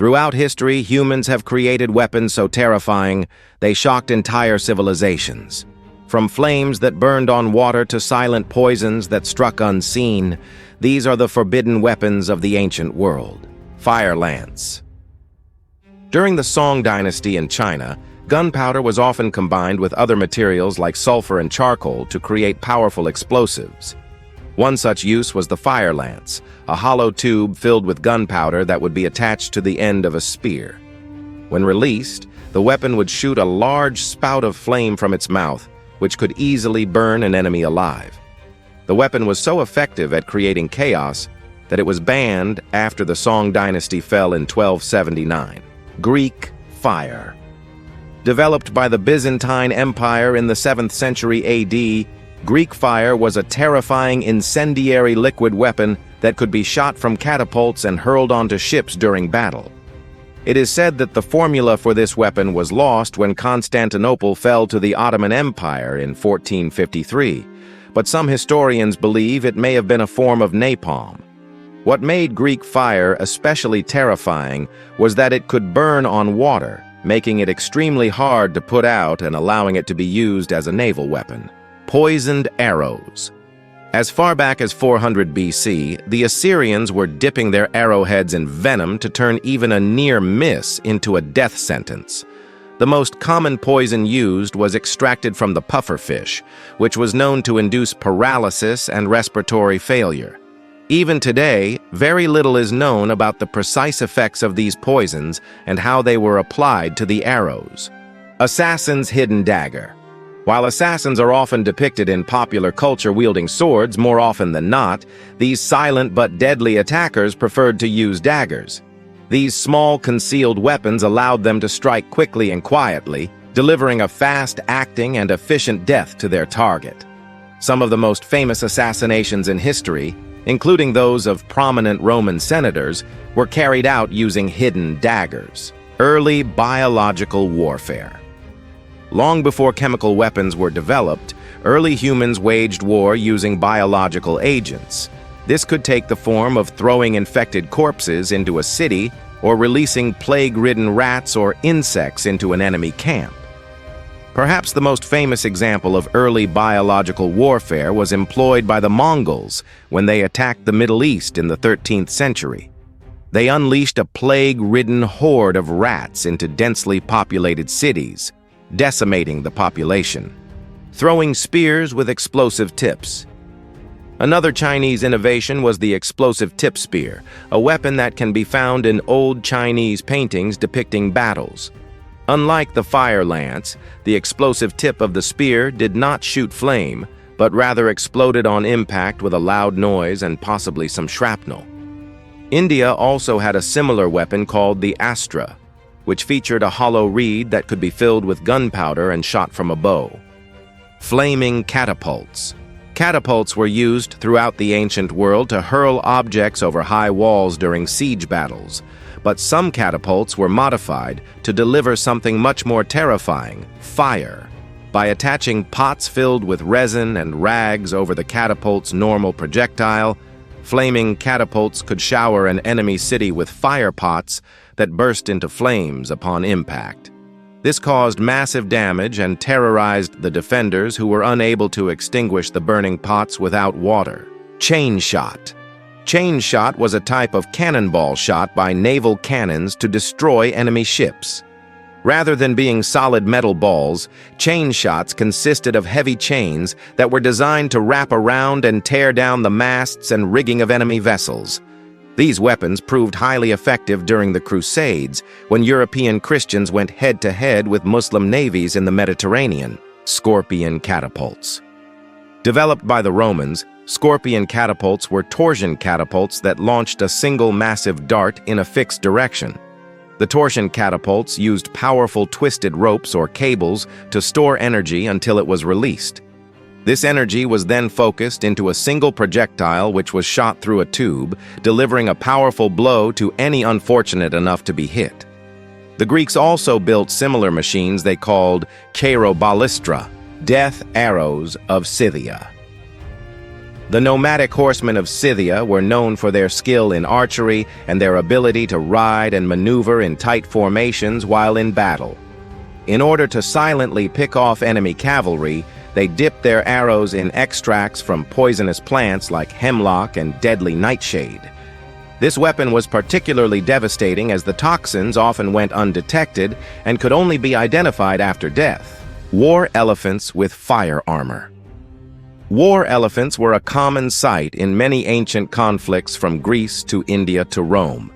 Throughout history, humans have created weapons so terrifying they shocked entire civilizations. From flames that burned on water to silent poisons that struck unseen, these are the forbidden weapons of the ancient world. Fire lance. During the Song dynasty in China, gunpowder was often combined with other materials like sulfur and charcoal to create powerful explosives. One such use was the fire lance, a hollow tube filled with gunpowder that would be attached to the end of a spear. When released, the weapon would shoot a large spout of flame from its mouth, which could easily burn an enemy alive. The weapon was so effective at creating chaos that it was banned after the Song dynasty fell in 1279. Greek fire. Developed by the Byzantine Empire in the 7th century AD, Greek fire was a terrifying incendiary liquid weapon that could be shot from catapults and hurled onto ships during battle. It is said that the formula for this weapon was lost when Constantinople fell to the Ottoman Empire in 1453, but some historians believe it may have been a form of napalm. What made Greek fire especially terrifying was that it could burn on water, making it extremely hard to put out and allowing it to be used as a naval weapon. Poisoned arrows. As far back as 400 BC, the Assyrians were dipping their arrowheads in venom to turn even a near miss into a death sentence. The most common poison used was extracted from the pufferfish, which was known to induce paralysis and respiratory failure. Even today, very little is known about the precise effects of these poisons and how they were applied to the arrows. Assassin's hidden dagger. While assassins are often depicted in popular culture wielding swords more often than not, these silent but deadly attackers preferred to use daggers. These small, concealed weapons allowed them to strike quickly and quietly, delivering a fast-acting and efficient death to their target. Some of the most famous assassinations in history, including those of prominent Roman senators, were carried out using hidden daggers. Early biological warfare. Long before chemical weapons were developed, early humans waged war using biological agents. This could take the form of throwing infected corpses into a city or releasing plague-ridden rats or insects into an enemy camp. Perhaps the most famous example of early biological warfare was employed by the Mongols when they attacked the Middle East in the 13th century. They unleashed a plague-ridden horde of rats into densely populated cities, decimating the population. Throwing spears with explosive tips. Another Chinese innovation was the explosive tip spear, a weapon that can be found in old Chinese paintings depicting battles. Unlike the fire lance, the explosive tip of the spear did not shoot flame, but rather exploded on impact with a loud noise and possibly some shrapnel. India also had a similar weapon called the astra, which featured a hollow reed that could be filled with gunpowder and shot from a bow. Flaming catapults. Catapults were used throughout the ancient world to hurl objects over high walls during siege battles, but some catapults were modified to deliver something much more terrifying: fire. By attaching pots filled with resin and rags over the catapult's normal projectile, flaming catapults could shower an enemy city with fire pots that burst into flames upon impact. This caused massive damage and terrorized the defenders who were unable to extinguish the burning pots without water. Chain shot. Chain shot was a type of cannonball shot by naval cannons to destroy enemy ships. Rather than being solid metal balls, chain shots consisted of heavy chains that were designed to wrap around and tear down the masts and rigging of enemy vessels. These weapons proved highly effective during the Crusades, when European Christians went head-to-head with Muslim navies in the Mediterranean. Scorpion catapults. Developed by the Romans, scorpion catapults were torsion catapults that launched a single massive dart in a fixed direction. The torsion catapults used powerful twisted ropes or cables to store energy until it was released. This energy was then focused into a single projectile which was shot through a tube, delivering a powerful blow to any unfortunate enough to be hit. The Greeks also built similar machines they called cheiroballistra, death arrows of Scythia. The nomadic horsemen of Scythia were known for their skill in archery and their ability to ride and maneuver in tight formations while in battle. In order to silently pick off enemy cavalry, they dipped their arrows in extracts from poisonous plants like hemlock and deadly nightshade. This weapon was particularly devastating as the toxins often went undetected and could only be identified after death. War elephants with fire armor. War elephants were a common sight in many ancient conflicts from Greece to India to Rome.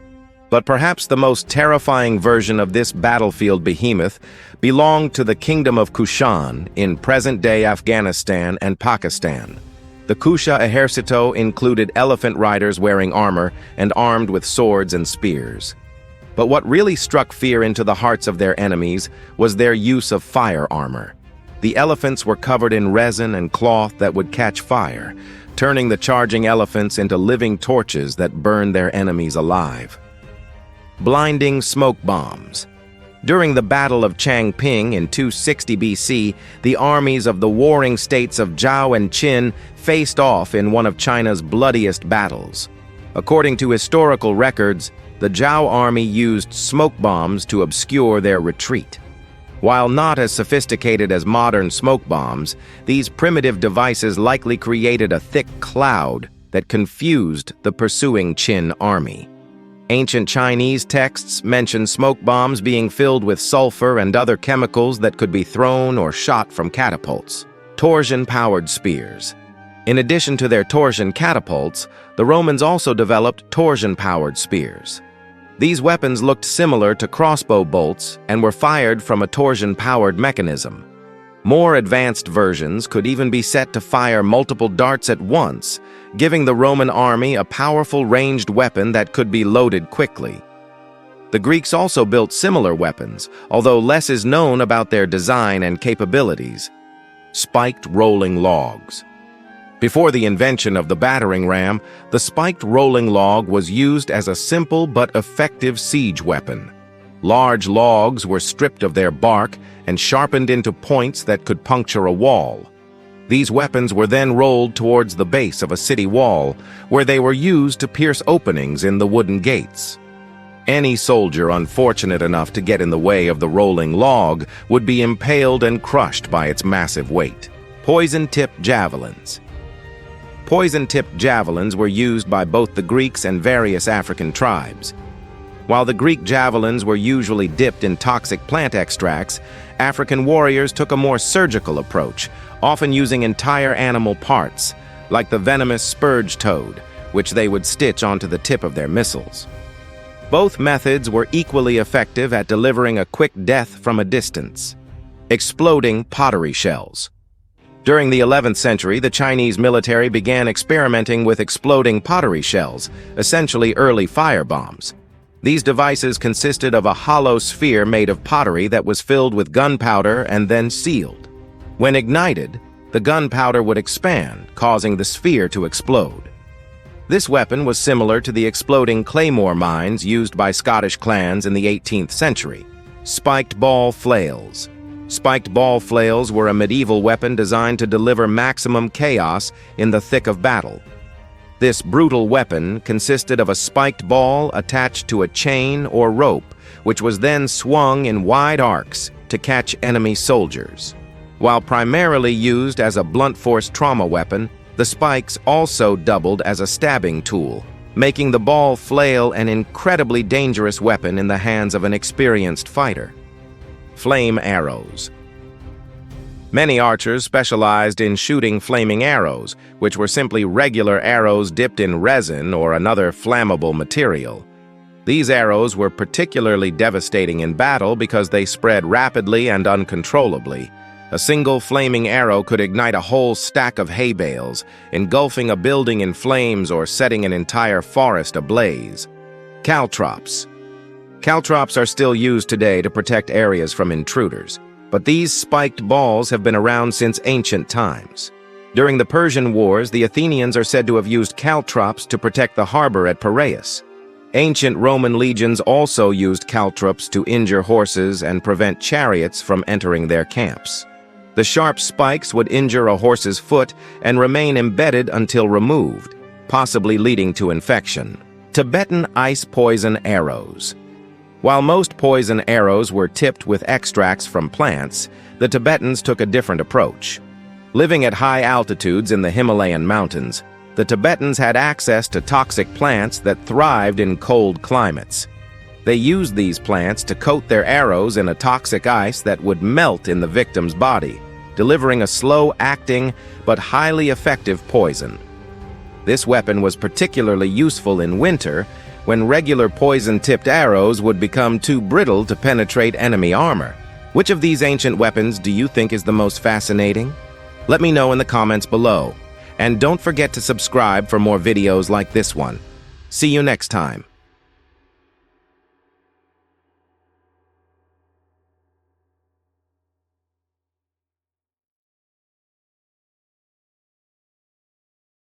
But perhaps the most terrifying version of this battlefield behemoth belonged to the Kingdom of Kushan in present-day Afghanistan and Pakistan. The Kusha Ejercito included elephant riders wearing armor and armed with swords and spears. But what really struck fear into the hearts of their enemies was their use of fire armor. The elephants were covered in resin and cloth that would catch fire, turning the charging elephants into living torches that burned their enemies alive. Blinding smoke bombs. During the Battle of Changping in 260 BC, the armies of the warring states of Zhao and Qin faced off in one of China's bloodiest battles. According to historical records, the Zhao army used smoke bombs to obscure their retreat. While not as sophisticated as modern smoke bombs, these primitive devices likely created a thick cloud that confused the pursuing Qin army. Ancient Chinese texts mention smoke bombs being filled with sulfur and other chemicals that could be thrown or shot from catapults. Torsion-powered spears. In addition to their torsion catapults, the Romans also developed torsion-powered spears. These weapons looked similar to crossbow bolts and were fired from a torsion-powered mechanism. More advanced versions could even be set to fire multiple darts at once, giving the Roman army a powerful ranged weapon that could be loaded quickly. The Greeks also built similar weapons, although less is known about their design and capabilities. Spiked rolling logs. Before the invention of the battering ram, the spiked rolling log was used as a simple but effective siege weapon. Large logs were stripped of their bark and sharpened into points that could puncture a wall. These weapons were then rolled towards the base of a city wall, where they were used to pierce openings in the wooden gates. Any soldier unfortunate enough to get in the way of the rolling log would be impaled and crushed by its massive weight. Poison-tipped javelins. Poison-tipped javelins were used by both the Greeks and various African tribes. While the Greek javelins were usually dipped in toxic plant extracts, African warriors took a more surgical approach, often using entire animal parts, like the venomous spurge toad, which they would stitch onto the tip of their missiles. Both methods were equally effective at delivering a quick death from a distance. Exploding pottery shells. During the 11th century, the Chinese military began experimenting with exploding pottery shells, essentially early firebombs. These devices consisted of a hollow sphere made of pottery that was filled with gunpowder and then sealed. When ignited, the gunpowder would expand, causing the sphere to explode. This weapon was similar to the exploding claymore mines used by Scottish clans in the 18th century. Spiked ball flails. Spiked ball flails were a medieval weapon designed to deliver maximum chaos in the thick of battle. This brutal weapon consisted of a spiked ball attached to a chain or rope, which was then swung in wide arcs to catch enemy soldiers. While primarily used as a blunt force trauma weapon, the spikes also doubled as a stabbing tool, making the ball flail an incredibly dangerous weapon in the hands of an experienced fighter. Flame arrows. Many archers specialized in shooting flaming arrows, which were simply regular arrows dipped in resin or another flammable material. These arrows were particularly devastating in battle because they spread rapidly and uncontrollably. A single flaming arrow could ignite a whole stack of hay bales, engulfing a building in flames or setting an entire forest ablaze. Caltrops. Caltrops are still used today to protect areas from intruders, but these spiked balls have been around since ancient times. During the Persian Wars, the Athenians are said to have used caltrops to protect the harbor at Piraeus. Ancient Roman legions also used caltrops to injure horses and prevent chariots from entering their camps. The sharp spikes would injure a horse's foot and remain embedded until removed, possibly leading to infection. Tibetan ice poison arrows. While most poison arrows were tipped with extracts from plants, the Tibetans took a different approach. Living at high altitudes in the Himalayan mountains, the Tibetans had access to toxic plants that thrived in cold climates. They used these plants to coat their arrows in a toxic ice that would melt in the victim's body, delivering a slow-acting but highly effective poison. This weapon was particularly useful in winter, when regular poison-tipped arrows would become too brittle to penetrate enemy armor. Which of these ancient weapons do you think is the most fascinating? Let me know in the comments below. And don't forget to subscribe for more videos like this one. See you next time.